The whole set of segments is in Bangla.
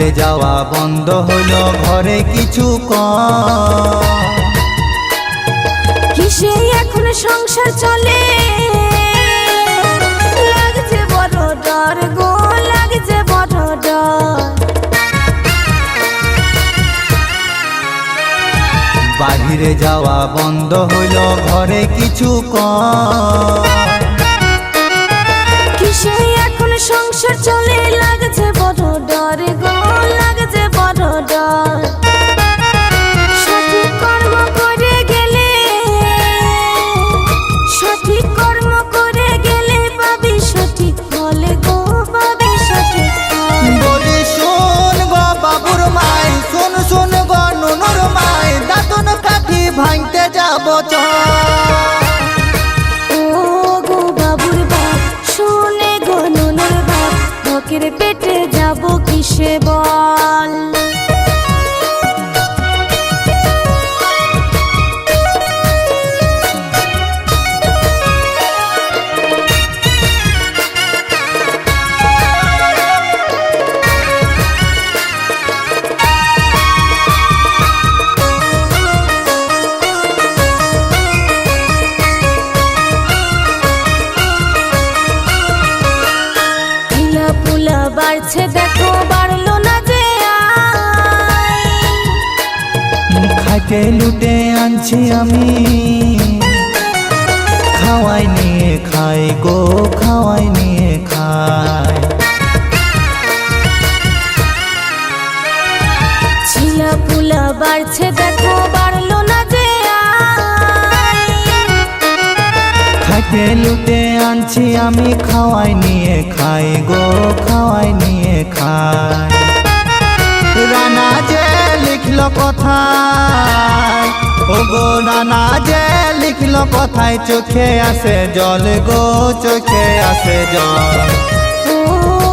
বাহিরে যাওয়া বন্ধ হলো, ঘরে কিছু কম। কিসে এখন সংসার চলে, লাগছে বড় ডর গো, লাগছে বড় ডর। বাহিরে যাওয়া বন্ধ হলো, ঘরে কিছু কম। কিসে এখন সংসার চলে, লাগছে বড় ডর গো, লাগছে বড় ডর। সঠিক কর্ম করে গেলে, সঠিক কর্ম করে গেলে পাবি সঠিক ফল গো, পাবি সঠিক ফল। বলি শোন গো বাবুর মাই, শোন শোন গো নুনুর মাই, দাঁতন কাঠি ভাঙতে যাবো চল। ও গো বাবুর বাপ, শোনে গো নুনুর বাপ, ভকের পেটে যাব কিসে বল। বাড়ছে দেখো, বাড়লো না যে আয়। খাইতে লুটে আনছি আমি, খাওয়াই নিয়ে খাই গো, খাওয়াই নিয়ে খাই। ছিলা পুলা বাড়ছে দেখো, বাড়লো না যে আয়। খাইতে লুটে আনছি আমি, খাওয়াই নিয়ে খাই গো, খাওয়াই নিয়ে খাই। রানা যে লিখলো কথায়, ও গো রানা যে লিখলো কথায়, চোখে আসে জল গো, চোখে আসে জল। ও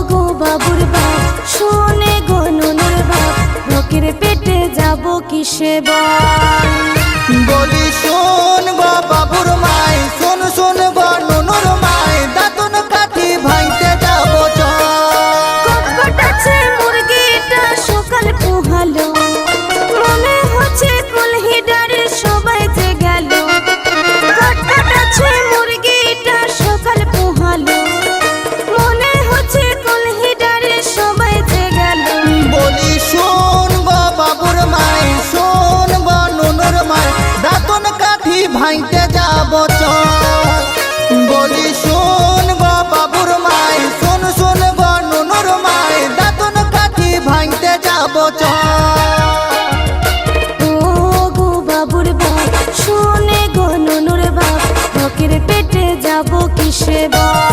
গো বাবুর বাপ, শোনে গো নুনুর বাপ, ভকের পেটে যাব কিসে বল। বলি শোন গো বাবুর মাই, শোন শোন গো নুনুর মাই, দাঁতন কাঠি ভাঙতে যাবো চল। কটকট আছে মুরগিটা সকাল পোহালো, মনে হচ্ছে কলহি ডাড়ের সবাই যে গেল। কটকট আছে মুরগিটা সকাল পোহালো, মনে হচ্ছে কলহি ডাড়ের সবাই যে গেল। বলি শোন গো বাবুর মাই, শোন গো নুনুর মাই, দাঁতন কাঠি ভাঙতে যাবো চল। বলি শোন গো বাবুর মাই, শোন শোন গো নুনুর মাই, দাঁতন কাঠি ভাঙতে যাবো চল। ও গো বাবুর বাপ, শোনে গো নুনুর বাপ, ভকের পেটে যাব কিসে বল।